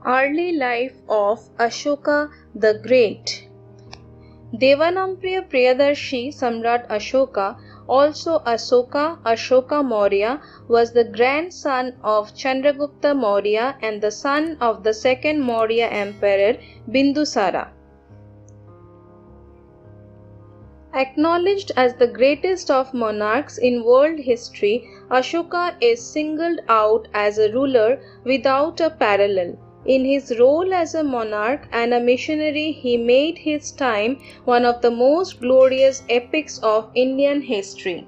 Early life of Ashoka the Great. Devanampriya Priyadarshi Samrat Ashoka, also Asoka, Ashoka Maurya, was the grandson of Chandragupta Maurya and the son of the second Maurya emperor Bindusara. Acknowledged as the greatest of monarchs in world history, Ashoka is singled out as a ruler without a parallel. In his role as a monarch and a missionary, he made his time one of the most glorious epics of Indian history.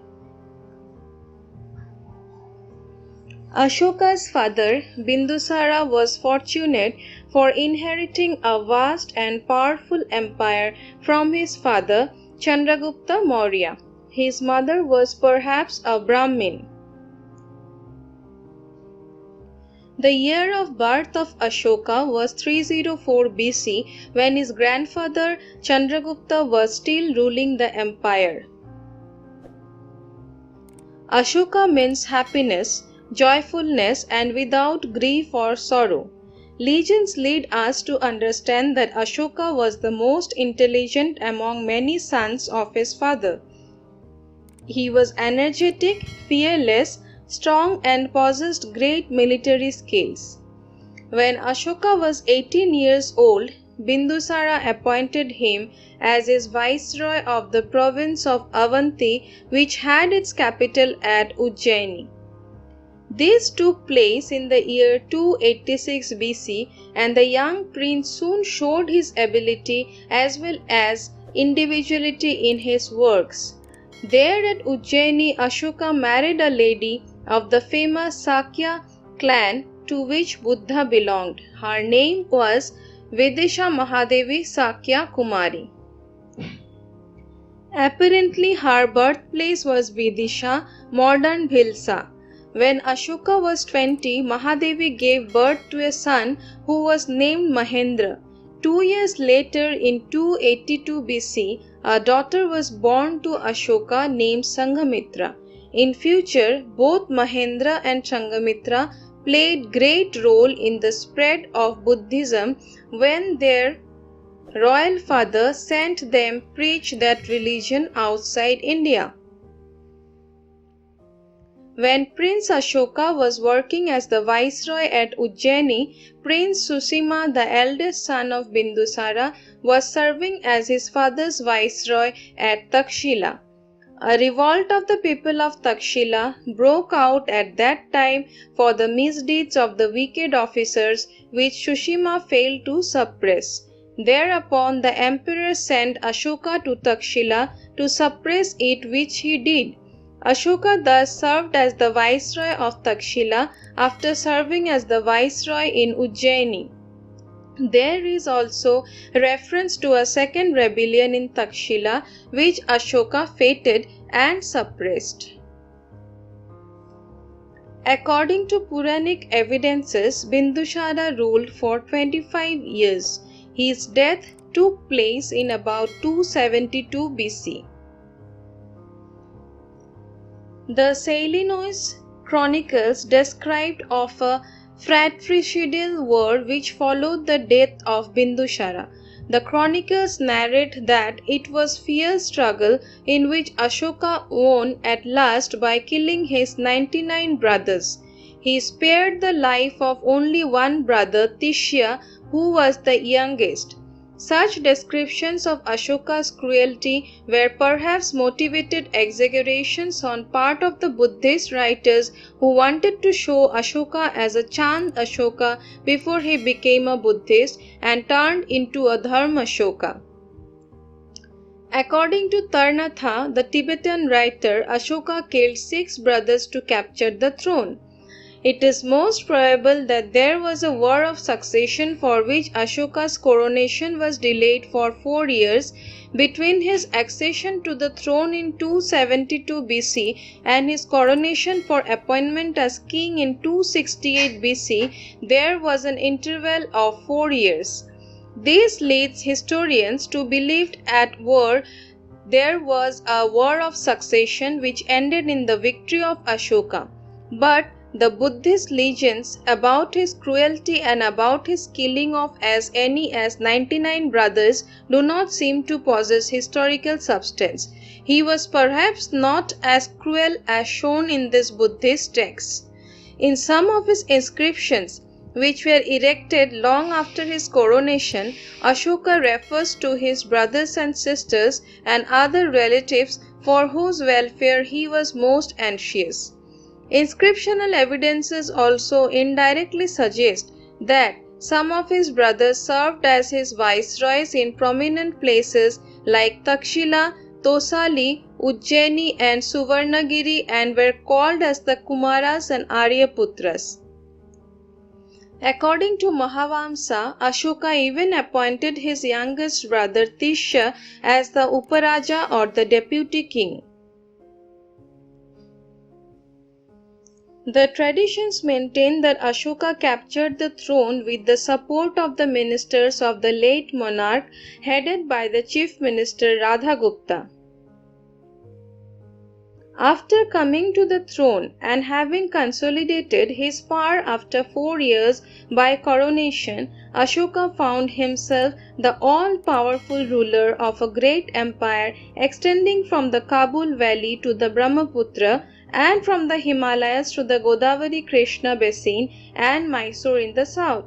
Ashoka's father, Bindusara, was fortunate for inheriting a vast and powerful empire from his father, Chandragupta Maurya. His mother was perhaps a Brahmin. The year of birth of Ashoka was 304 BC, when his grandfather Chandragupta was still ruling the empire. Ashoka means happiness, joyfulness, and without grief or sorrow. Legends lead us to understand that Ashoka was the most intelligent among many sons of his father. He was energetic, fearless, strong, and possessed great military skills. When Ashoka was 18 years old, Bindusara appointed him as his viceroy of the province of Avanti, which had its capital at Ujjaini. This took place in the year 286 BC, and the young prince soon showed his ability as well as individuality in his works. There at Ujjaini, Ashoka married a lady of the famous Sakya clan to which Buddha belonged. Her name was Vidisha Mahadevi Sakya Kumari. Apparently, her birthplace was Vidisha, modern Bhilsa. When Ashoka was 20, Mahadevi gave birth to a son who was named Mahendra. 2 years later, in 282 BC, a daughter was born to Ashoka named Sanghamitra. In future, both Mahendra and Sanghamitra played great role in the spread of Buddhism when their royal father sent them preach that religion outside India. When Prince Ashoka was working as the viceroy at Ujjaini, Prince Susima, the eldest son of Bindusara, was serving as his father's viceroy at Takshila. A revolt of the people of Takshila broke out at that time for the misdeeds of the wicked officers, which Sushima failed to suppress. Thereupon the emperor sent Ashoka to Takshila to suppress it, which he did. Ashoka thus served as the viceroy of Takshila after serving as the viceroy in Ujjaini. There is also reference to a second rebellion in Takshila, which Ashoka fated and suppressed. According to Puranic evidences, Bindusara ruled for 25 years. His death took place in about 272 BC. The Salinois chronicles described of a fratricidal war which followed the death of Bindusara. The chronicles narrate that it was fierce struggle in which Ashoka won at last by killing his 99 brothers. He spared the life of only one brother, Tishya, who was the youngest. Such descriptions of Ashoka's cruelty were perhaps motivated exaggerations on part of the Buddhist writers who wanted to show Ashoka as a Chand Ashoka before he became a Buddhist and turned into a Dharma Ashoka. According to Tarnatha, the Tibetan writer, Ashoka killed 6 brothers to capture the throne. It is most probable that there was a war of succession for which Ashoka's coronation was delayed for 4 years between his accession to the throne in 272 BC and his coronation for appointment as king in 268 BC. There was an interval of 4 years. This leads historians to believe there was a war of succession which ended in the victory of Ashoka. But the Buddhist legends about his cruelty and about his killing of as many as 99 brothers do not seem to possess historical substance. He was perhaps not as cruel as shown in this Buddhist text. In some of his inscriptions, which were erected long after his coronation, Ashoka refers to his brothers and sisters and other relatives for whose welfare he was most anxious. Inscriptional evidences also indirectly suggest that some of his brothers served as his viceroys in prominent places like Takshila, Tosali, Ujjaini and Suvarnagiri and were called as the Kumaras and Aryaputras. According to Mahavamsa, Ashoka even appointed his youngest brother Tisha as the Uparaja or the deputy king. The traditions maintain that Ashoka captured the throne with the support of the ministers of the late monarch, headed by the chief minister Radhagupta. After coming to the throne and having consolidated his power after 4 years by coronation, Ashoka found himself the all-powerful ruler of a great empire extending from the Kabul valley to the Brahmaputra and from the Himalayas to the Godavari Krishna basin and Mysore in the south.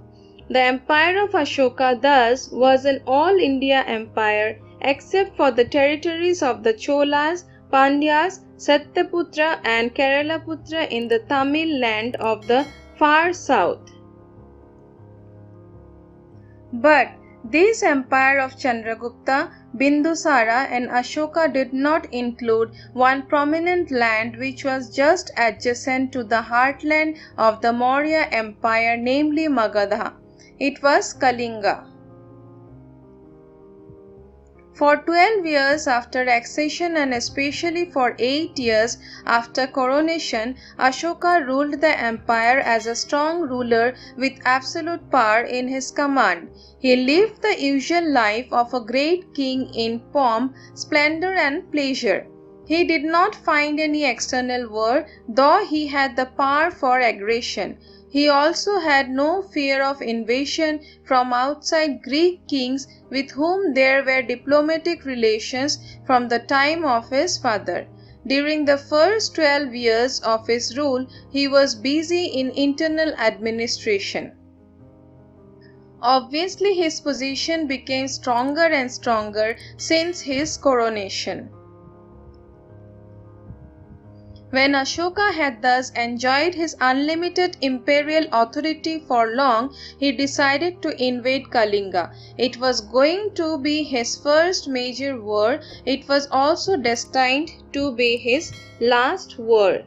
The empire of Ashoka thus was an all-India empire except for the territories of the Cholas, Pandyas, Satyaputra and Keralaputra in the Tamil land of the far south. But this empire of Chandragupta, Bindusara and Ashoka did not include one prominent land which was just adjacent to the heartland of the Maurya Empire, namely Magadha. It was Kalinga. For 12 years after accession and especially for 8 years after coronation, Ashoka ruled the empire as a strong ruler with absolute power in his command. He lived the usual life of a great king in pomp, splendor and pleasure. He did not find any external war, though he had the power for aggression. He also had no fear of invasion from outside Greek kings with whom there were diplomatic relations from the time of his father. During the first 12 years of his rule, he was busy in internal administration. Obviously, his position became stronger and stronger since his coronation. When Ashoka had thus enjoyed his unlimited imperial authority for long, he decided to invade Kalinga. It was going to be his first major war. It was also destined to be his last war.